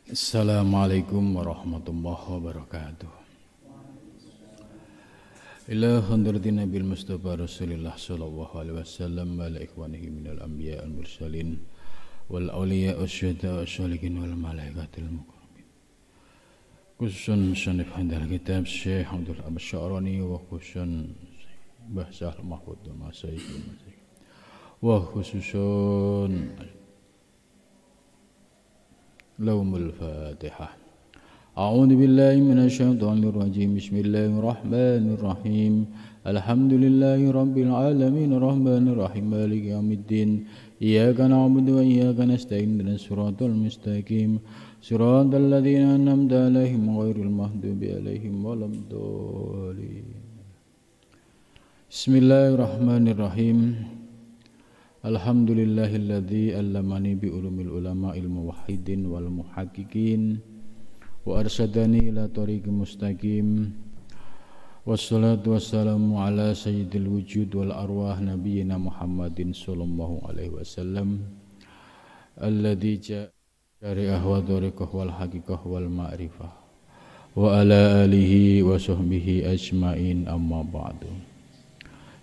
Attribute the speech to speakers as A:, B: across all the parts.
A: Assalamualaikum warahmatullahi wabarakatuh. Ila hadratin Nabil Mustafa Rasulillah sallallahu alaihi wasallam wa ala ikhwanihi minal anbiya wal mursalin wal awliya wasyuhada wasyolihin wal malaikatil muqarrabin. Khususan sanif handal kitab Syekh Abdul Asy'arani wa khususan Mbah Syah Mahfud wa masyayikh wa khususan Laumul Fatihah. A'udzu billahi minasyaitonir rajim. Bismillahirrahmanirrahim. Alhamdulillahi rabbil alamin arrahmanir rahim maliki yaumiddin. Iyyaka na'budu wa iyyaka nasta'in ihdinas siratal mustaqim. Siratal ladzina an'amta 'alaihim ghairil maghdubi 'alaihim waladdallin. Bismillahirrahmanirrahim. Alhamdulillahilladzi allamani bi ulumil ulama'il muwahhidin wal muhaqqiqin wa arsyadani ila tariqil mustaqim. Wassalatu wassalamu ala sayyidil wujud wal arwah nabiyyina Muhammadin sallallahu alaihi wasallam alladzi jari'ah wa tariqah wal haqiqah wal ma'rifah wa ala alihi wa sahbihi ajmain amma ba'du.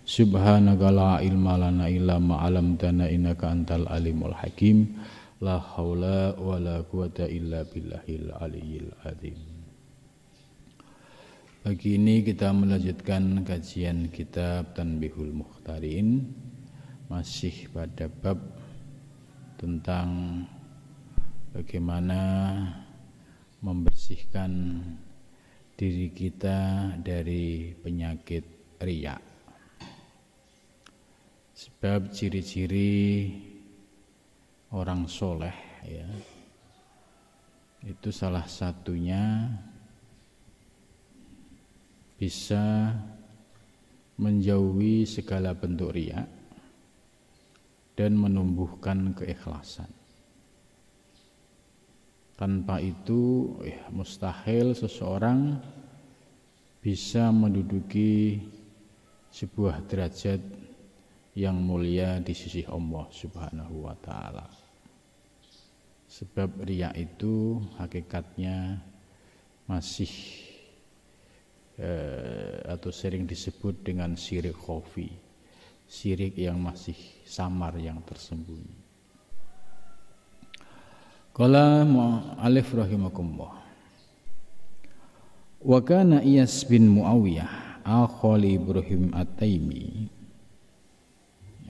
A: Subhanaka la ilma lana illa ma 'allamtana innaka antal alimul hakim. La haula wala quwata illa billahil aliyyil azim. Pagi ini kita melanjutkan kajian kitab Tanbihul Mukhtarin, masih pada bab tentang bagaimana membersihkan diri kita dari penyakit riya. Sebab ciri-ciri orang soleh ya, itu salah satunya bisa menjauhi segala bentuk riya dan menumbuhkan keikhlasan. Tanpa itu mustahil seseorang bisa menduduki sebuah derajat yang mulia di sisi Allah Subhanahu wa ta'ala. Sebab riya itu hakikatnya masih atau sering disebut dengan syirik khafi, syirik yang masih samar, yang tersembunyi. Qala mu'allif rahimakumullah. Wa kana Iyas bin Muawiyah akhali Ibrahim At-Taimi.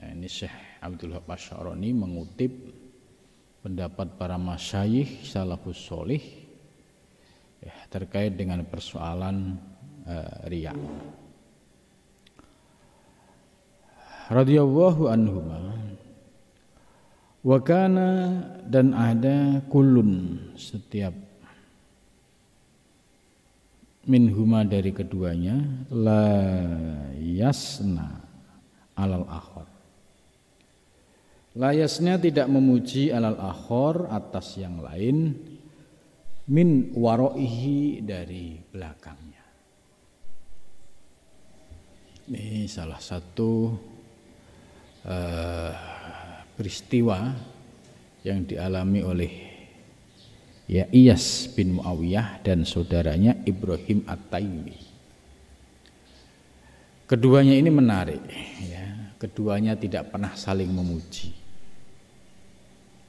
A: Ini Syekh Abdul Asy'arani mengutip pendapat para masyayikh salafus sholih terkait dengan persoalan riya. Radhiyallahu anhuma. Wa kana, dan ada kullun, setiap minhuma dari keduanya, la yasna alal akhar. Layasnya tidak memuji alal akhor, atas yang lain, min waroihi, dari belakangnya. Ini salah satu peristiwa yang dialami oleh Iyas bin Muawiyah dan saudaranya Ibrahim At-Taimi. Keduanya ini menarik ya. Keduanya tidak pernah saling memuji,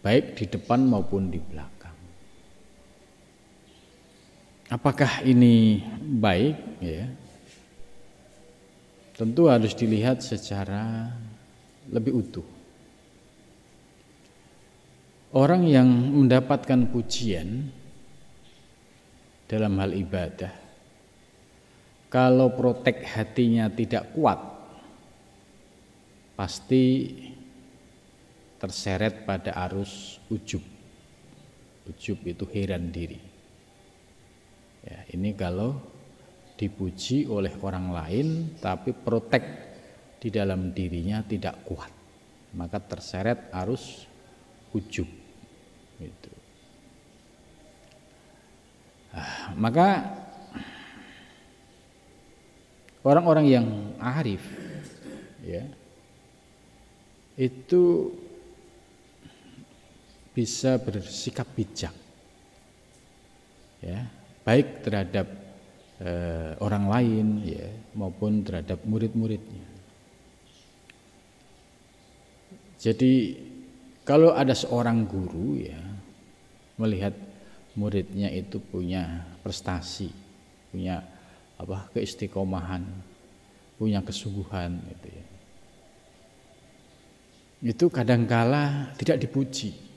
A: baik di depan maupun di belakang. Apakah ini baik ya? Tentu harus dilihat secara lebih utuh. Orang yang mendapatkan pujian dalam hal ibadah, kalau protek hatinya tidak kuat, pasti terseret pada arus ujub. Ujub itu heran diri. Ya, ini kalau dipuji oleh orang lain tapi protek di dalam dirinya tidak kuat, maka terseret arus ujub. Gitu. Maka orang-orang yang arif ya, itu bisa bersikap bijak ya, baik terhadap orang lain ya maupun terhadap murid-muridnya. Jadi kalau ada seorang guru ya melihat muridnya itu punya prestasi, punya keistiqomahan, punya kesungguhan gitu ya. Itu kadangkala tidak dipuji.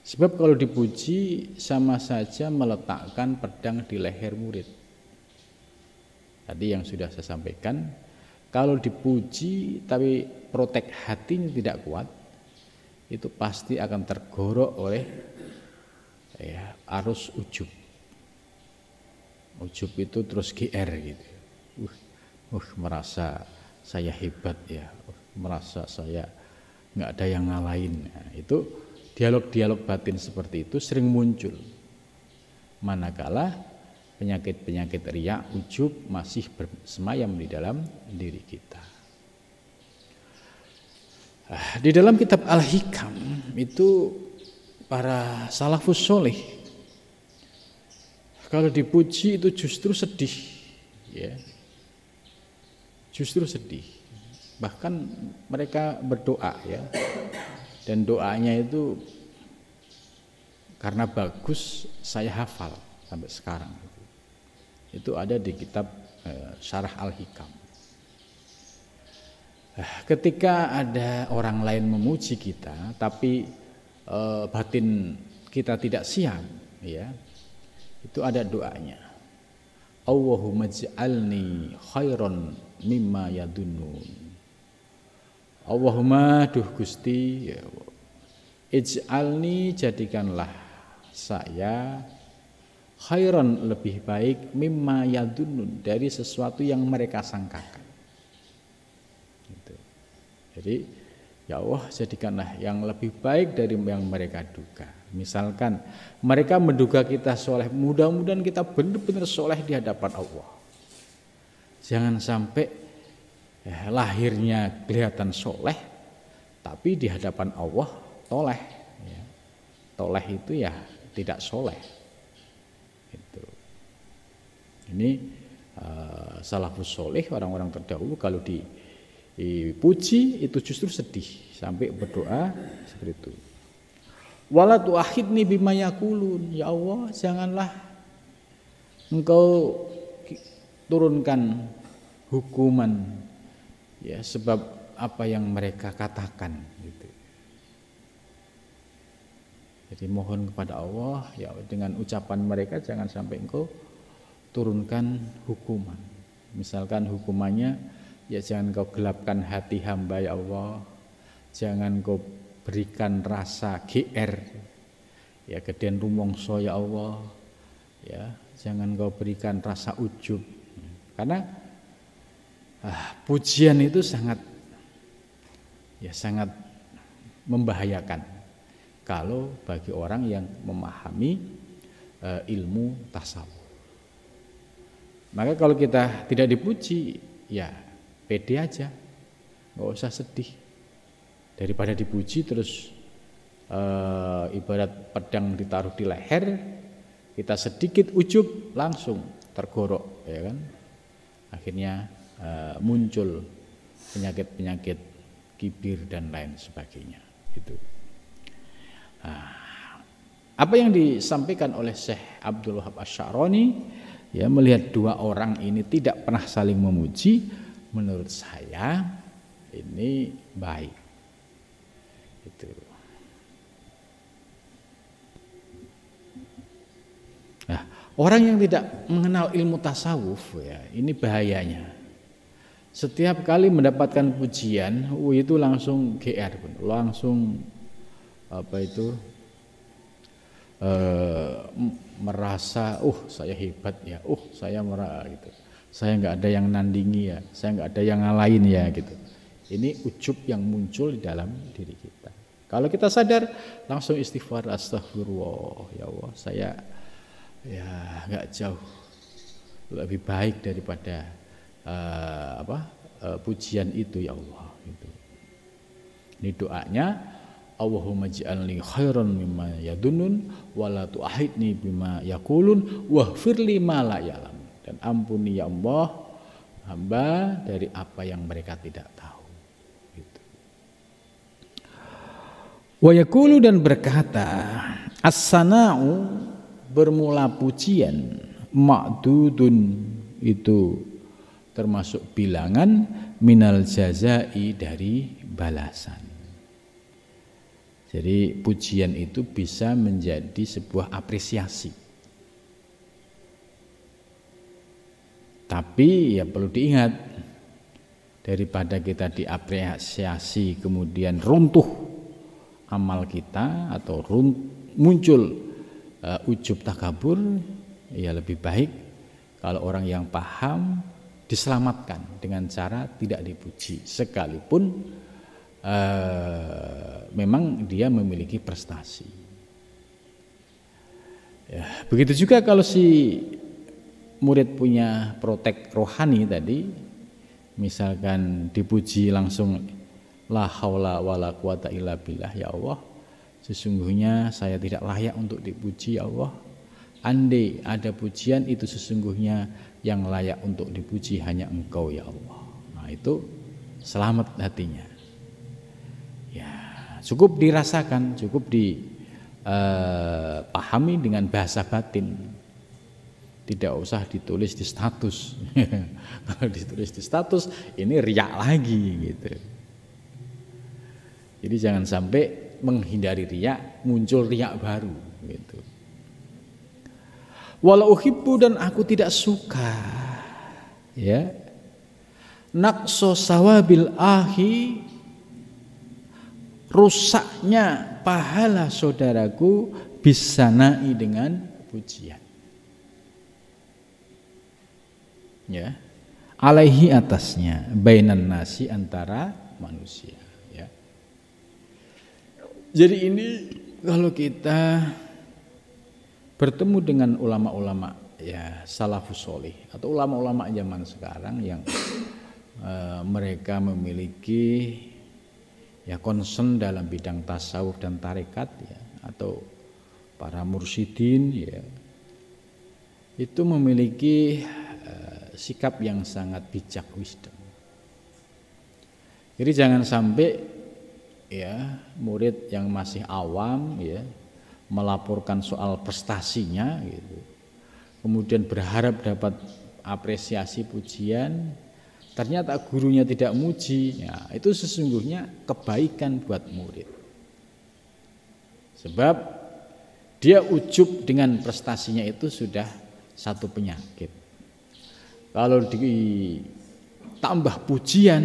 A: Sebab kalau dipuji sama saja meletakkan pedang di leher murid. Tadi yang sudah saya sampaikan, kalau dipuji tapi protek hatinya tidak kuat, itu pasti akan tergorok oleh arus ujub. Ujub itu terus GR gitu. Merasa saya hebat ya, merasa saya nggak ada yang ngalahin. Nah, itu dialog-dialog batin seperti itu sering muncul. Manakala penyakit-penyakit riya, ujub masih bersemayam di dalam diri kita. Di dalam kitab Al-Hikam itu para salafus soleh kalau dipuji itu justru sedih, ya, justru sedih. Bahkan mereka berdoa ya, dan doanya itu karena bagus saya hafal sampai sekarang. Itu ada di kitab Syarah Al-Hikam. Ketika ada orang lain memuji kita, tapi batin kita tidak siap, ya, itu ada doanya. Allahumma ij'alni khairan mimma yadunnun. Allahumma duh Gusti, ya, ij'alni jadikanlah saya khairan lebih baik mimma yadunnun dari sesuatu yang mereka sangkakan. Gitu. Jadi ya Allah jadikanlah yang lebih baik dari yang mereka duga. Misalkan mereka menduga kita soleh, mudah-mudahan kita benar-benar soleh di hadapan Allah. Jangan sampai lahirnya kelihatan soleh, tapi di hadapan Allah toleh. Ya. Toleh itu ya tidak soleh. Itu. Ini salafus soleh, orang-orang terdahulu kalau dipuji itu justru sedih sampai berdoa seperti itu. Wala tu'akhidni bima yaqulun, ya Allah janganlah engkau turunkan hukuman ya sebab apa yang mereka katakan gitu. Jadi mohon kepada Allah ya dengan ucapan mereka jangan sampai engkau turunkan hukuman. Misalkan hukumannya ya jangan kau gelapkan hati hamba ya Allah, jangan kau berikan rasa GR ya gedean rumongso ya Allah, ya jangan kau berikan rasa ujub, karena pujian itu sangat membahayakan kalau bagi orang yang memahami ilmu tasawuf. Maka kalau kita tidak dipuji ya pede aja, nggak usah sedih. Daripada dipuji terus ibarat pedang ditaruh di leher, kita sedikit ujub langsung tergorok, ya kan? Akhirnya muncul penyakit-penyakit kibir dan lain sebagainya. Itu. Apa yang disampaikan oleh Syekh Abdul Wahab Asy-Sya'rani, ya, melihat dua orang ini tidak pernah saling memuji, menurut saya ini baik. Itu. Nah, orang yang tidak mengenal ilmu tasawuf ya, ini bahayanya. Setiap kali mendapatkan pujian, itu langsung GR, langsung merasa, saya hebat ya, saya merasa gitu. Saya nggak ada yang nandingi ya, saya nggak ada yang ngalahin ya gitu. Ini ujub yang muncul di dalam diri kita. Kalau kita sadar, langsung istighfar, astagfirullah, ya Allah, saya ya nggak jauh lebih baik daripada pujian itu ya Allah. Gitu. Ini doanya, Allahumma ij'alni khairan mimma yadunnun wa la tu'ahidni bima yaqulun waghfirli ma la ya'lam. Dan ampuni ya Allah hamba dari apa yang mereka tidak tahu. Gitu. Wa yaqulu dan berkata, as-sana'u bermula pujian, ma'dudun itu termasuk bilangan, minal jazai dari balasan. Jadi pujian itu bisa menjadi sebuah apresiasi. Tapi ya perlu diingat, daripada kita diapresiasi kemudian runtuh amal kita atau muncul ujub takabur, ya lebih baik kalau orang yang paham diselamatkan dengan cara tidak dipuji, sekalipun memang dia memiliki prestasi. Ya, begitu juga kalau si murid punya protek rohani tadi, misalkan dipuji langsung la haula wala quwata illa billah, ya Allah, sesungguhnya saya tidak layak untuk dipuji ya Allah. Andai ada pujian itu sesungguhnya yang layak untuk dipuji hanya Engkau ya Allah. Nah itu selamat hatinya. Cukup dirasakan, cukup dipahami dengan bahasa batin. Tidak usah ditulis di status. Kalau ditulis di status ini riak lagi gitu. Jadi jangan sampai menghindari riak, muncul riak baru gitu. Walau uhibbu dan aku tidak suka, ya, naqso sawabil ahi, rusaknya pahala saudaraku bisanai dengan pujian. Ya, alaihi atasnya, bainan nasi antara manusia. Ya. Jadi ini kalau kita bertemu dengan ulama-ulama ya salafus sholih atau ulama-ulama zaman sekarang yang mereka memiliki ya concern dalam bidang tasawuf dan tarekat ya, atau para mursyidin ya, itu memiliki sikap yang sangat bijak, wisdom. Jadi jangan sampai ya murid yang masih awam ya melaporkan soal prestasinya gitu, kemudian berharap dapat apresiasi pujian, ternyata gurunya tidak muji, ya, itu sesungguhnya kebaikan buat murid. Sebab dia ujub dengan prestasinya itu sudah satu penyakit. Kalau ditambah pujian,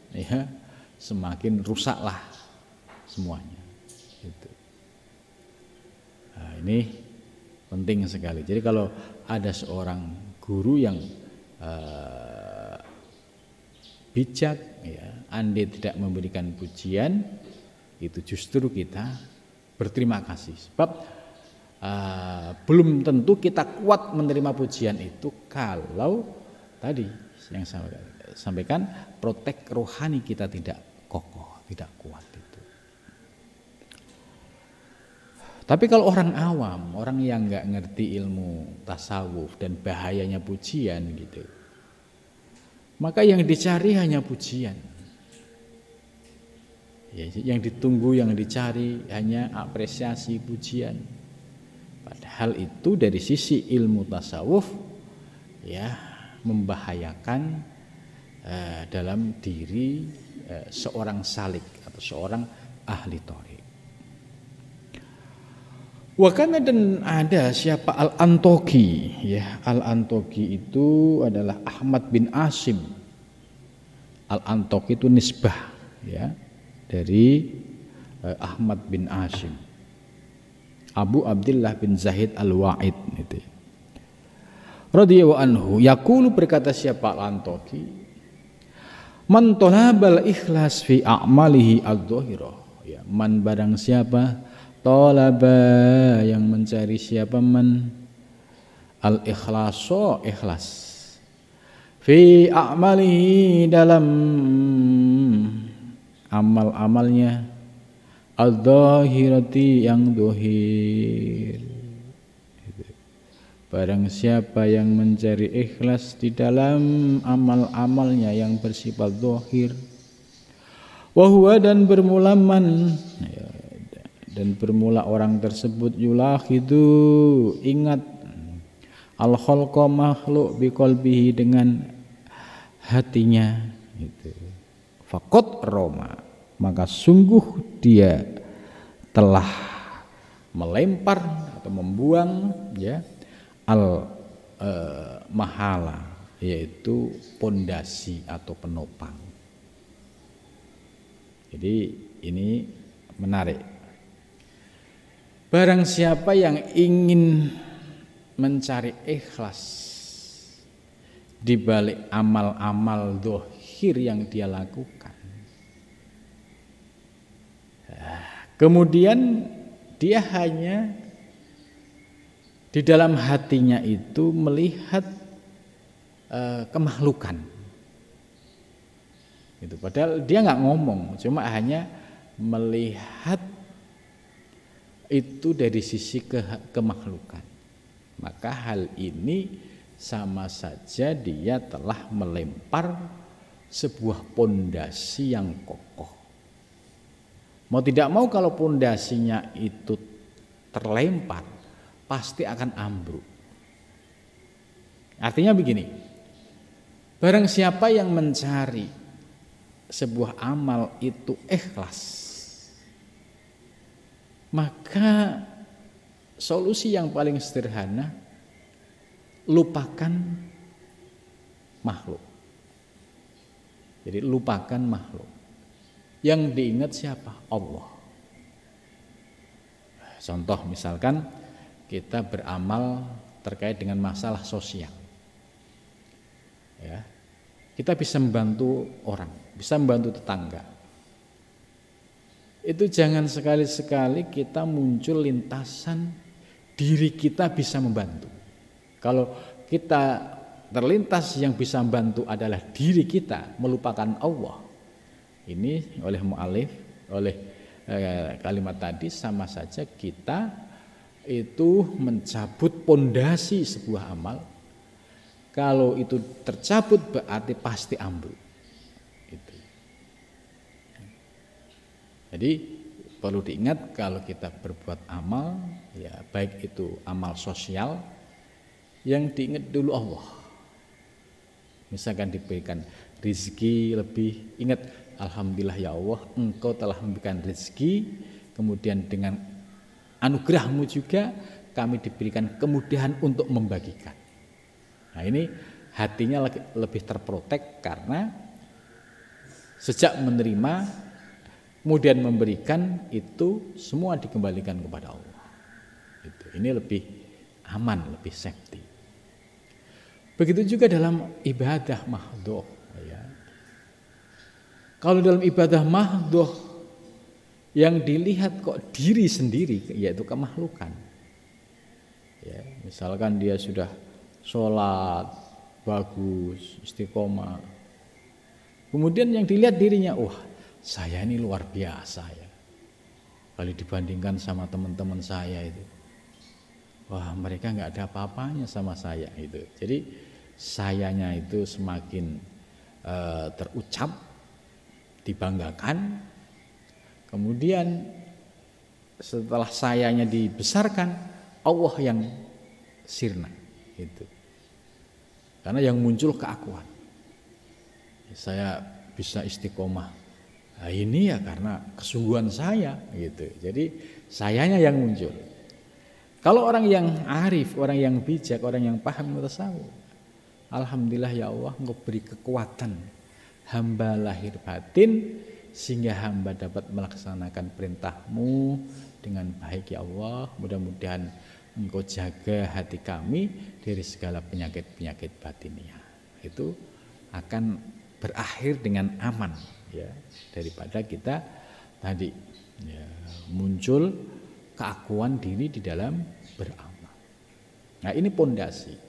A: ya, semakin rusaklah semuanya. Gitu. Nah, ini penting sekali. Jadi kalau ada seorang guru yang bijak, ya, andai tidak memberikan pujian, itu justru kita berterima kasih. Sebab belum tentu kita kuat menerima pujian itu kalau tadi yang saya sampaikan, protek rohani kita tidak kokoh, tidak kuat itu. Tapi kalau orang awam, orang yang nggak ngerti ilmu tasawuf dan bahayanya pujian gitu, maka yang dicari hanya pujian. Ya, yang ditunggu, yang dicari hanya apresiasi, pujian. Padahal itu dari sisi ilmu tasawuf ya membahayakan dalam diri seorang salik atau seorang ahli thariq. Wakana dan ada siapa Al-Antoki, ya, Al-Antoki itu adalah Ahmad bin Asim. Al-Antoki itu nisbah ya dari Ahmad bin Asim. Abu Abdullah bin Zahid Al-Wa'id itu. Radhiyallahu anhu, yaqulu berkata siapa Al-Antoki, man talabal ikhlas fi a'malihi adh-dhahirah, ya, man barang siapa talaba yang mencari siapa man al-ikhlaso ikhlas fi a'malihi dalam amal-amalnya adzahirati yang dohir. Barang siapa yang mencari ikhlas di dalam amal-amalnya yang bersifat dohir, wahwa dan bermula dan bermula orang tersebut yulahidu ingat al-khalqa makhluk biqalbihi dengan hatinya itu. Faqad roma, maka sungguh dia telah melempar atau membuang ya mahala, yaitu pondasi atau penopang. Jadi ini menarik. Barang siapa yang ingin mencari ikhlas di balik amal-amal dohir yang dia lakukan, kemudian dia hanya di dalam hatinya itu melihat kemakhlukan, itu padahal dia nggak ngomong, cuma hanya melihat itu dari sisi kemakhlukan. Maka hal ini sama saja dia telah melempar sebuah pondasi yang kokoh. Mau tidak mau kalau pondasinya itu terlempar, pasti akan ambruk. Artinya begini, barang siapa yang mencari sebuah amal itu ikhlas, maka solusi yang paling sederhana, lupakan makhluk. Jadi lupakan makhluk. Yang diingat siapa? Allah. Contoh misalkan kita beramal terkait dengan masalah sosial. Ya. Kita bisa membantu orang, bisa membantu tetangga. Itu jangan sekali-sekali kita muncul lintasan diri kita bisa membantu. Kalau kita terlintas yang bisa membantu adalah diri kita, melupakan Allah, ini oleh mu'alif, oleh kalimat tadi sama saja kita itu mencabut pondasi sebuah amal. Kalau itu tercabut berarti pasti ambruk. Jadi perlu diingat kalau kita berbuat amal, ya baik itu amal sosial, yang diingat dulu Allah. Misalkan diberikan rezeki lebih, ingat alhamdulillah ya Allah, Engkau telah memberikan rezeki, kemudian dengan anugerahmu juga kami diberikan kemudahan untuk membagikan. Nah ini hatinya lebih terprotek karena sejak menerima kemudian memberikan itu semua dikembalikan kepada Allah. Ini lebih aman, lebih safety. Begitu juga dalam ibadah mahdhoh. Ya. Kalau dalam ibadah mahdhoh yang dilihat kok diri sendiri, yaitu kemakhlukan. Ya, misalkan dia sudah sholat bagus, istiqomah. Kemudian yang dilihat dirinya, wah saya ini luar biasa ya. Kalau dibandingkan sama teman-teman saya itu, wah mereka nggak ada apa-apanya sama saya itu. Jadi sayanya itu semakin terucap, dibanggakan. Kemudian setelah sayanya dibesarkan, Allah yang sirna itu. Karena yang muncul keakuan. Saya bisa istiqomah. Nah, ini ya karena kesungguhan saya gitu. Jadi sayanya yang muncul. Kalau orang yang arif, orang yang bijak, orang yang paham tasawuf, alhamdulillah ya Allah, Engkau beri kekuatan hamba lahir batin sehingga hamba dapat melaksanakan perintah-Mu dengan baik ya Allah. Mudah-mudahan Engkau jaga hati kami dari segala penyakit-penyakit batiniah. Itu akan berakhir dengan aman. Ya, daripada kita tadi ya, muncul keakuan diri di dalam beramal. Nah ini pondasi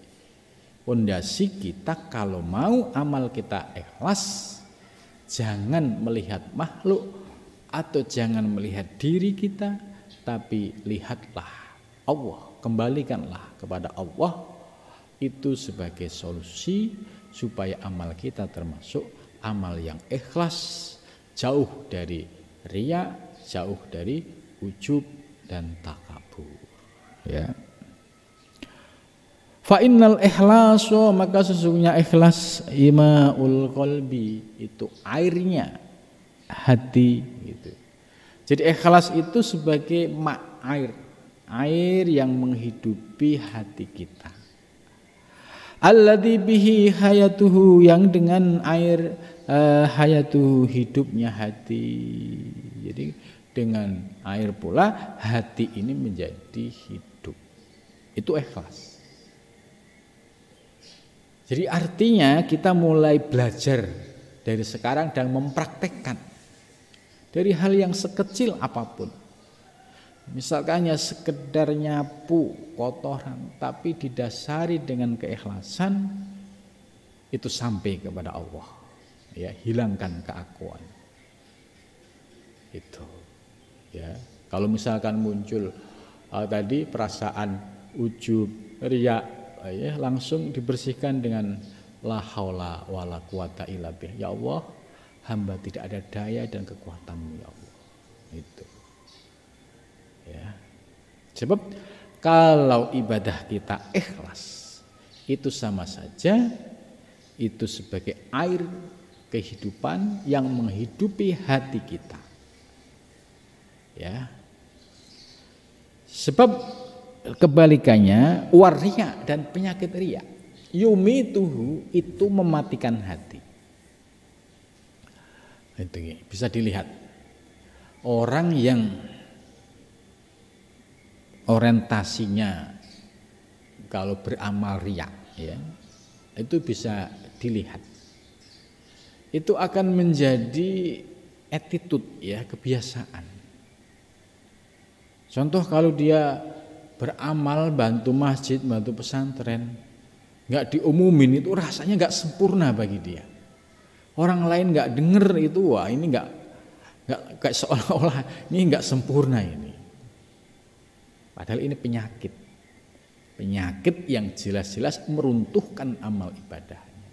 A: kita kalau mau amal kita ikhlas, jangan melihat makhluk, atau jangan melihat diri kita, tapi lihatlah Allah, kembalikanlah kepada Allah, itu sebagai solusi supaya amal kita termasuk amal yang ikhlas, jauh dari riya, jauh dari ujub dan takabur. Ya. Fa innal ikhlasu, maka sesungguhnya ikhlas imaul qalbi, itu airnya hati gitu. Jadi ikhlas itu sebagai air yang menghidupi hati kita. Alladzi bihi hayatuhu, yang dengan air hayatuhu hidupnya hati. Jadi dengan air pula hati ini menjadi hidup. Itu ikhlas. Jadi artinya kita mulai belajar dari sekarang dan mempraktekkan dari hal yang sekecil apapun. Misalkan hanya sekedar nyapu kotoran, tapi didasari dengan keikhlasan, itu sampai kepada Allah. Ya, hilangkan keakuan. Itu. Ya, kalau misalkan muncul tadi perasaan ujub, riya, ya, langsung dibersihkan dengan la haula wala quwata illa billah. Ya Allah, hamba tidak ada daya dan kekuatanmu ya Allah. Itu. Ya. Sebab kalau ibadah kita ikhlas, itu sama saja itu sebagai air kehidupan yang menghidupi hati kita. Ya. Sebab kebalikannya waria dan penyakit riya, yumituhu, itu mematikan hati. Itu bisa dilihat orang yang orientasinya kalau beramal riya, ya, itu bisa dilihat. Itu akan menjadi attitude, ya, kebiasaan. Contoh kalau dia beramal bantu masjid, bantu pesantren, nggak diumumin, itu rasanya nggak sempurna bagi dia. Orang lain nggak denger itu, wah ini nggak kayak seolah-olah ini nggak sempurna ini. Padahal ini penyakit yang jelas-jelas meruntuhkan amal ibadahnya.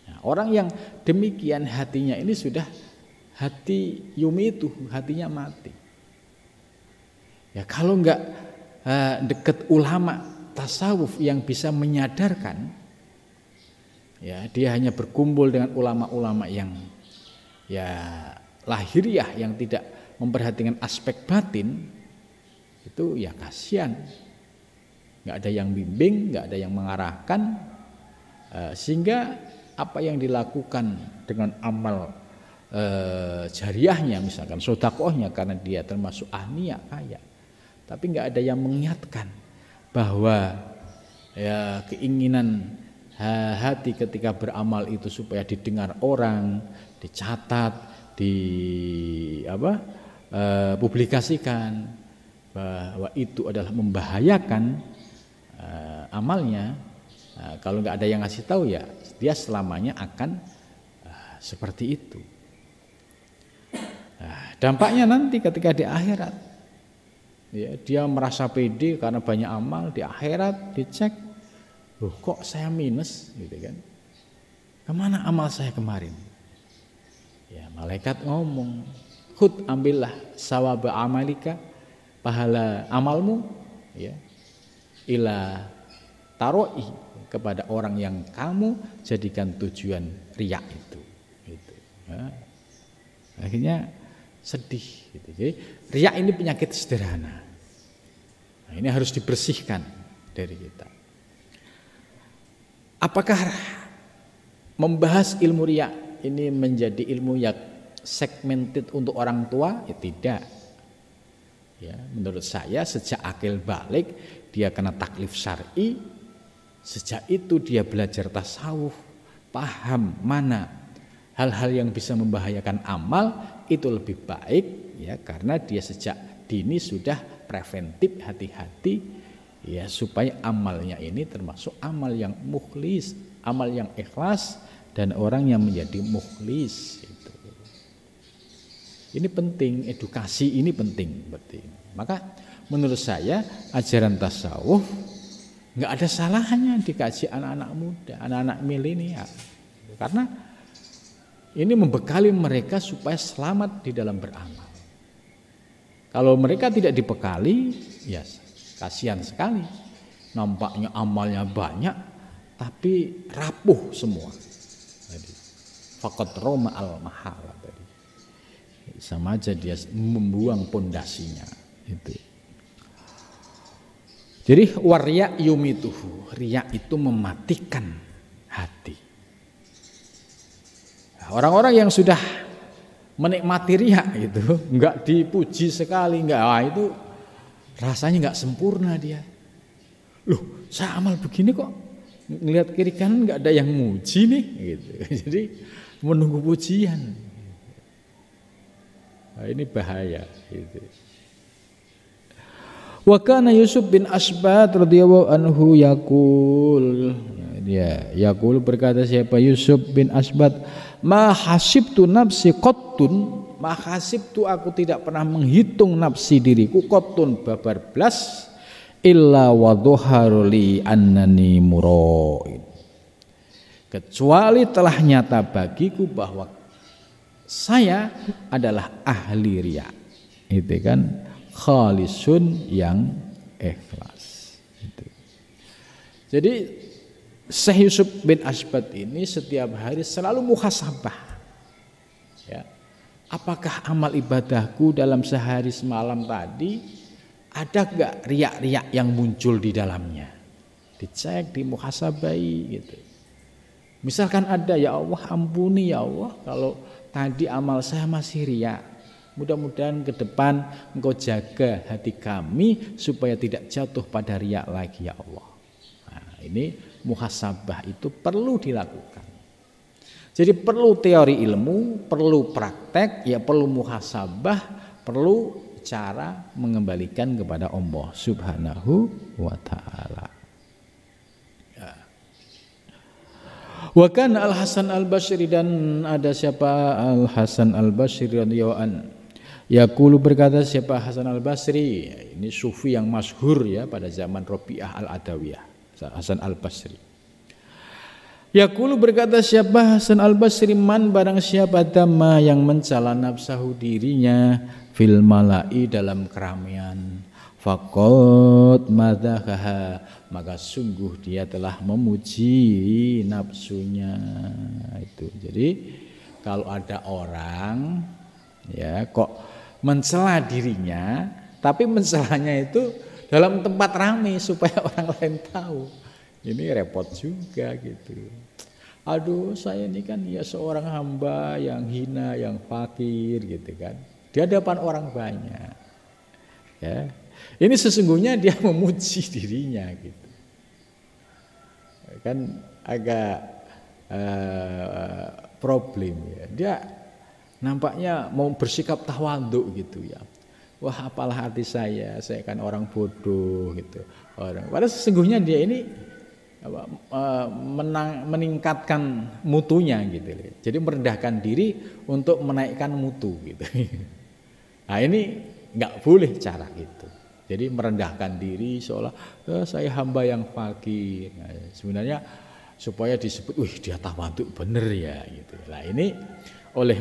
A: Nah, orang yang demikian hatinya ini sudah hati yumitu, hatinya mati. Ya kalau enggak dekat ulama tasawuf yang bisa menyadarkan, ya dia hanya berkumpul dengan ulama-ulama yang ya lahiriah yang tidak memperhatikan aspek batin, itu ya kasihan. Enggak ada yang bimbing, enggak ada yang mengarahkan, sehingga apa yang dilakukan dengan amal jariahnya, misalkan sedekahnya karena dia termasuk ahniya kaya, tapi nggak ada yang mengingatkan bahwa ya keinginan hati ketika beramal itu supaya didengar orang, dicatat, publikasikan, bahwa itu adalah membahayakan amalnya. Kalau nggak ada yang ngasih tahu, ya dia selamanya akan seperti itu. Dampaknya nanti ketika di akhirat, ya, dia merasa pede karena banyak amal, di akhirat dicek, loh kok saya minus, gitu kan? Kemana amal saya kemarin? Ya malaikat ngomong, khud, ambillah sawaba amalika, pahala amalmu, ya, ila taroi, kepada orang yang kamu jadikan tujuan riya itu. Gitu. Ya. Akhirnya sedih. Gitu. Jadi riya ini penyakit sederhana. Nah, ini harus dibersihkan dari kita. Apakah membahas ilmu riya ini menjadi ilmu yang segmented untuk orang tua? Ya tidak. Ya, menurut saya sejak akil balik dia kena taklif syar'i. Sejak itu dia belajar tasawuf, paham mana hal-hal yang bisa membahayakan amal, itu lebih baik, ya, karena dia sejak dini sudah preventif, hati-hati, ya, supaya amalnya ini termasuk amal yang mukhlis, amal yang ikhlas, dan orang yang menjadi mukhlis itu. Ini penting, edukasi ini penting. Maka menurut saya ajaran tasawuf nggak ada salahnya dikaji anak-anak muda, anak-anak milenial. Karena ini membekali mereka supaya selamat di dalam beramal. Kalau mereka tidak dibekali, ya kasihan sekali. Nampaknya amalnya banyak, tapi rapuh semua. Jadi, faqad roma al-mahal tadi. Sama aja dia membuang pondasinya. Itu. Jadi warya yumituhu, riya itu mematikan hati. Orang-orang yang sudah menikmati riya gitu, enggak dipuji sekali, enggak, itu rasanya enggak sempurna dia. Loh, saya amal begini kok ngelihat kiri kanan enggak ada yang muji nih gitu. Jadi menunggu pujian. Nah, ini bahaya gitu. Wa kana Yusuf bin Asbat radhiyallahu anhu yaqul, dia yaqul berkata siapa Yusuf bin Asbat, ma hasibtu nafsi qattun, ma hasibtu aku tidak pernah menghitung nafsi diriku qattun babar blas illa wadhaharuli annani muraid, kecuali telah nyata bagiku bahwa saya adalah ahli riya. Itu kan khalisun yang ikhlas. Jadi Syekh Yusuf bin Asbat ini setiap hari selalu muhasabah. Ya. Apakah amal ibadahku dalam sehari semalam tadi ada gak riak-riak yang muncul di dalamnya? Dicek, dimuhasabai gitu. Misalkan ada, ya Allah ampuni ya Allah kalau tadi amal saya masih riak. Mudah-mudahan ke depan Engkau jaga hati kami supaya tidak jatuh pada riak lagi ya Allah. Nah, ini muhasabah itu perlu dilakukan. Jadi perlu teori ilmu, perlu praktek, ya perlu muhasabah, perlu cara mengembalikan kepada Allah Subhanahu wa taala. Wa kana Al-Hasan Al-Basri, dan ada siapa Al-Hasan Al-Basri radhiyallahu anhu. Yaqulu berkata siapa Hasan Al-Basri, ini sufi yang masyhur ya pada zaman Rabi'ah Al-Adawiyah, Hasan Al-Basri. Yaqulu berkata siapa Hasan Al-Basri, man barang siapa dhamma yang mencela nafsahu dirinya fil mala'i dalam keramaian, faqad madzaha, maka sungguh dia telah memuji nafsunya. Itu. Jadi kalau ada orang ya kok mencela dirinya, tapi mencelanya itu dalam tempat ramai supaya orang lain tahu, ini repot juga gitu. Aduh, saya ini kan ya seorang hamba yang hina, yang fakir gitu kan, di hadapan orang banyak. Ya, ini sesungguhnya dia memuji dirinya gitu. Kan agak problem ya. Dia nampaknya mau bersikap tawadhu gitu ya. Wah, apalah arti saya kan orang bodoh gitu. Padahal sesungguhnya dia ini meningkatkan mutunya gitu. Jadi merendahkan diri untuk menaikkan mutu gitu. Nah, ini nggak boleh cara itu. Jadi merendahkan diri seolah saya hamba yang fakir. Nah, sebenarnya supaya disebut, wih dia tawadhu bener ya gitu. Nah, ini oleh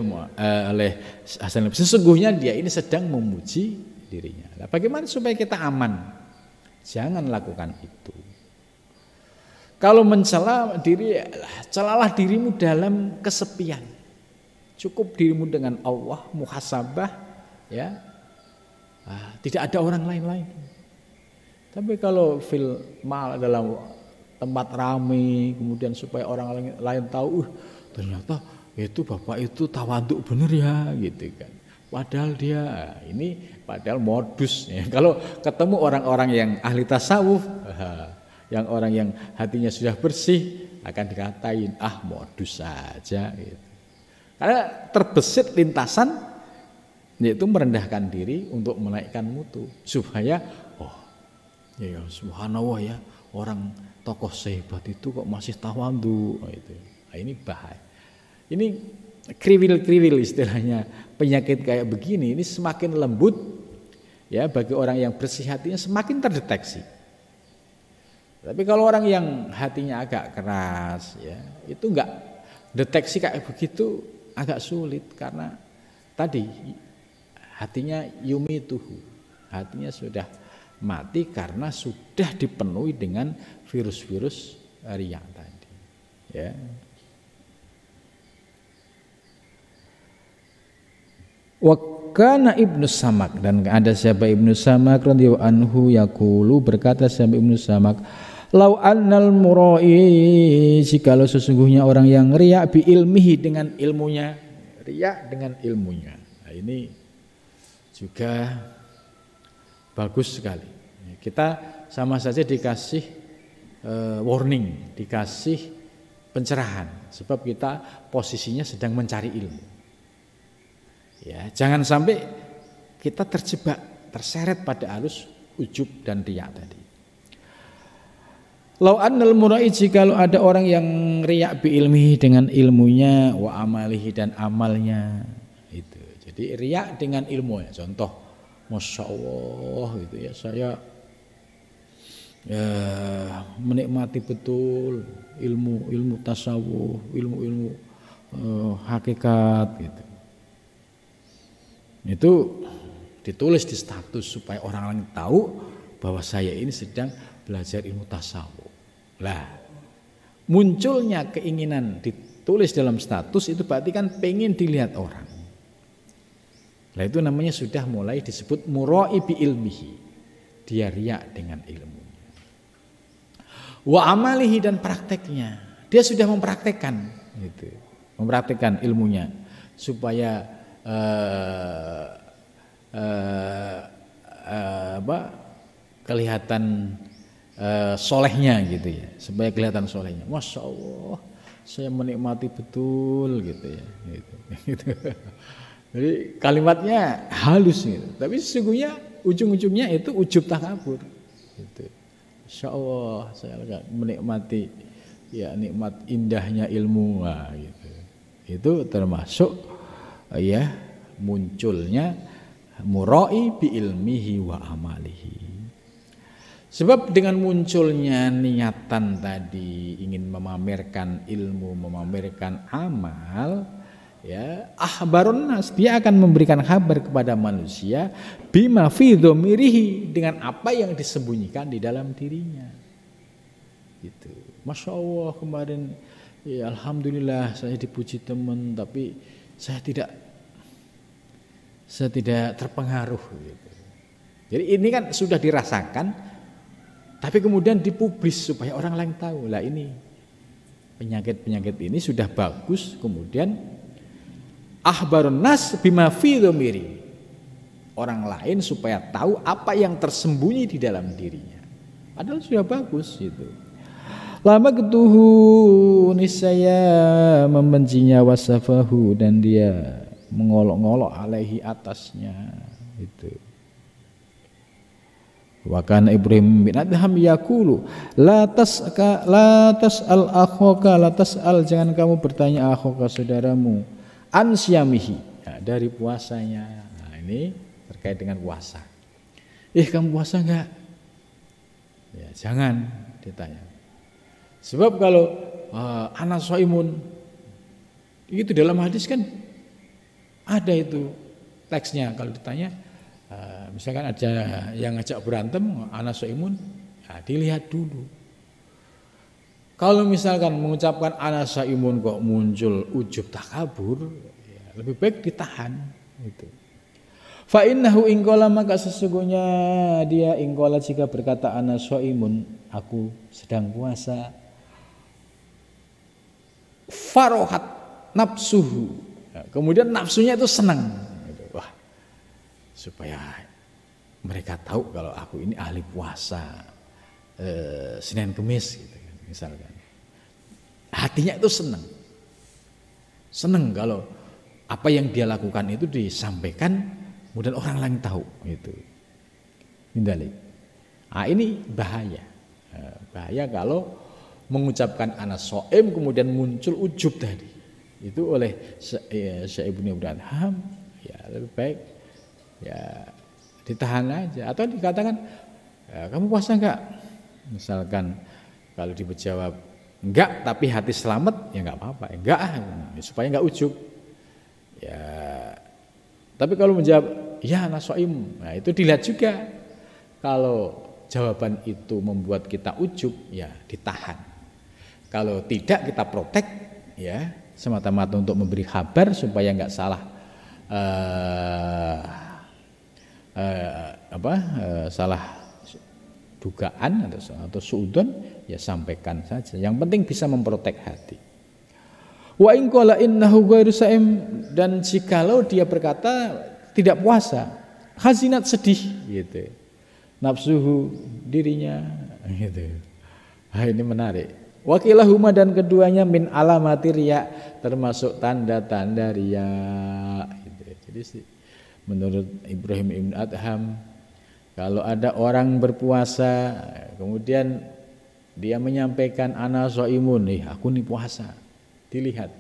A: Hasan sesungguhnya dia ini sedang memuji dirinya. Nah, bagaimana supaya kita aman? Jangan lakukan itu. Kalau mencela diri, celalah dirimu dalam kesepian. Cukup dirimu dengan Allah, muhasabah, ya. Tidak ada orang lain. Tapi kalau mal dalam tempat ramai, kemudian supaya orang lain tahu, ternyata itu bapak itu tawadhu bener ya gitu kan. Padahal dia padahal modus ya. Kalau ketemu orang-orang yang ahli tasawuf, yang orang yang hatinya sudah bersih, akan dikatain modus saja gitu. Karena terbesit lintasan yaitu merendahkan diri untuk menaikkan mutu supaya ya subhanallah ya, orang tokoh sehebat itu kok masih tawadhu gitu. Nah, ini bahaya. Ini kriwil-kriwil istilahnya penyakit kayak begini ini semakin lembut ya bagi orang yang bersih hatinya semakin terdeteksi. Tapi kalau orang yang hatinya agak keras ya itu enggak deteksi kayak begitu agak sulit karena tadi hatinya yumituhu, hatinya sudah mati karena sudah dipenuhi dengan virus-virus riya tadi ya. Wakana Ibnu Samak dan ada siapa Ibnu Samak radhiyallahu anhu yaqulu berkata siapa Ibnu Samak lau annal murai jikalau sesungguhnya orang yang riya bi ilmihi dengan ilmunya riya dengan ilmunya. Nah, ini juga bagus sekali. Kita sama saja dikasih warning, dikasih pencerahan sebab kita posisinya sedang mencari ilmu. Ya, jangan sampai kita terjebak, terseret pada arus ujub dan riya tadi. Lau annal murai jikalau ada orang yang riya bi ilmihi dengan ilmunya wa amalihi dan amalnya itu. Jadi riya dengan ilmu ya. Contoh, Masya Allah gitu ya saya ya, menikmati betul ilmu tasawuf, ilmu hakikat gitu. Itu ditulis di status supaya orang lain tahu bahwa saya ini sedang belajar ilmu tasawuf. Lah, munculnya keinginan ditulis dalam status itu berarti kan pengen dilihat orang. Lah itu namanya sudah mulai disebut murai bi ilmihi. Dia riya dengan ilmunya. Wa amalihi dan prakteknya. Dia sudah mempraktekkan gitu. Mempraktekkan ilmunya supaya kelihatan solehnya gitu ya, supaya kelihatan solehnya. Masya Allah, saya menikmati betul gitu ya. Gitu. Jadi kalimatnya halus gitu, tapi sesungguhnya ujung-ujungnya itu ujub takabur. Gitu. Masya Allah, saya menikmati ya nikmat indahnya ilmu gitu. Itu termasuk ya munculnya murai bi ilmihi wa amalihi. Sebab dengan munculnya niatan tadi ingin memamerkan ilmu, memamerkan amal, ya ahbarun nas, dia akan memberikan kabar kepada manusia bima fi dhamirihi, dengan apa yang disembunyikan di dalam dirinya. Gitu. Masya Allah kemarin ya alhamdulillah saya dipuji teman, tapi saya tidak terpengaruh gitu. Jadi ini kan sudah dirasakan, tapi kemudian dipublis supaya orang lain tahu. Lah ini penyakit ini sudah bagus, kemudian ahbarun nas bima fi dhamiri, orang lain supaya tahu apa yang tersembunyi di dalam dirinya. Padahal sudah bagus gitu. Lama ketuhu niscaya membencinya wasafahu, dan dia mengolok-ngolok alaihi atasnya itu. Wa kana Ibrahim bin Adham yaqulu la tas'al akhaka, la tas'al, jangan kamu bertanya akhaka saudaramu an syamihi, ya, dari puasanya. Nah, ini terkait dengan puasa. Kamu puasa enggak? Ya, jangan ditanya. Sebab kalau ana shaimun itu dalam hadis kan ada itu teksnya. Kalau ditanya misalkan ada yang ngajak berantem ana shaimun, ya, dilihat dulu. Kalau misalkan mengucapkan ana shaimun kok muncul ujub takabur, ya, lebih baik ditahan itu. Fa innahu ingqala, maka sesungguhnya dia ingqala jika berkata ana shaimun, aku sedang puasa, farohat nafsuhu, kemudian nafsunya itu senang. Wah, supaya mereka tahu kalau aku ini ahli puasa Senin Kemis gitu kan, misalkan. Hatinya itu senang kalau apa yang dia lakukan itu disampaikan, kemudian orang lain tahu gitu. Ini bahaya. Bahaya kalau mengucapkan ana shaim kemudian muncul ujub tadi. itu oleh Syekh Ibnu Adham, ya lebih baik ya ditahan aja atau dikatakan ya, kamu puasa enggak? Misalkan kalau dijawab enggak tapi hati selamat ya enggak apa-apa, enggak supaya enggak ujub. Ya. Tapi kalau menjawab ya ana shaim, nah itu dilihat juga. Kalau jawaban itu membuat kita ujub ya ditahan. Kalau tidak kita protek ya semata-mata untuk memberi kabar supaya enggak salah salah dugaan atau suudon ya sampaikan saja. Yang penting bisa memprotek hati. Wa in qala innahu ghairu shaim, dan jikalau dia berkata tidak puasa, hazinat sedih gitu. Nafsuhu dirinya gitu. Nah, ini menarik. Wakilahuma, dan keduanya min alamati riya, termasuk tanda-tanda riya gitu. Jadi menurut Ibrahim Ibn Adham, kalau ada orang berpuasa kemudian dia menyampaikan ana shaimun, aku nih puasa, dilihat.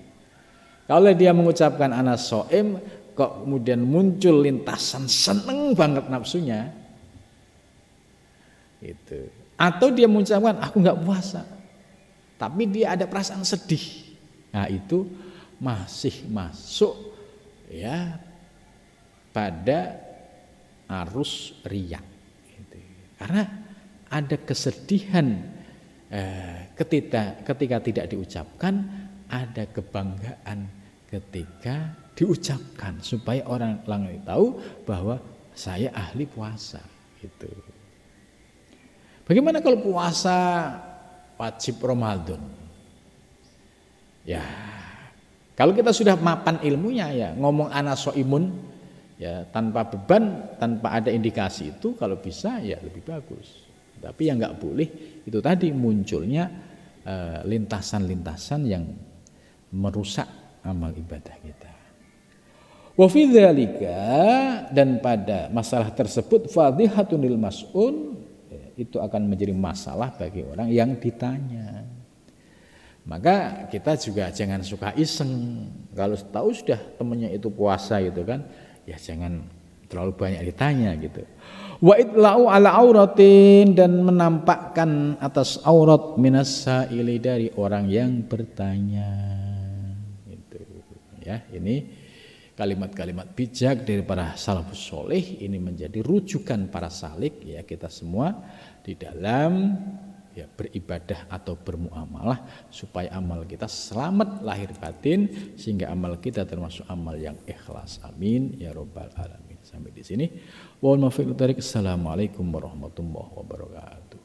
A: Kalau dia mengucapkan ana shaim kok kemudian muncul lintasan seneng banget nafsunya itu, atau dia mengucapkan aku enggak puasa tapi dia ada perasaan sedih, nah itu masih masuk ya pada arus riya gitu. Karena ada kesedihan ketika tidak diucapkan, ada kebanggaan ketika diucapkan supaya orang lain tahu bahwa saya ahli puasa gitu. Bagaimana kalau puasa wajib Ramadan? Ya, kalau kita sudah mapan ilmunya ya ngomong ana shaimun ya tanpa beban, tanpa ada indikasi itu kalau bisa ya lebih bagus. Tapi yang enggak boleh itu tadi munculnya lintasan-lintasan yang merusak amal ibadah kita. Wa fi dzalika, dan pada masalah tersebut fadhihatun lil mas'ul, itu akan menjadi masalah bagi orang yang ditanya. Maka kita juga jangan suka iseng. Kalau tahu sudah temannya itu puasa gitu kan, ya jangan terlalu banyak ditanya gitu. Wa itla'u ala auratin, dan menampakkan atas aurat minas sa'ili, dari orang yang bertanya. Gitu. Ya, ini kalimat-kalimat bijak dari para salafus soleh, ini menjadi rujukan para salik ya kita semua di dalam ya beribadah atau bermuamalah supaya amal kita selamat lahir batin, sehingga amal kita termasuk amal yang ikhlas. Amin ya rabbal alamin. Sampai di sini. Assalamualaikum warahmatullahi wabarakatuh.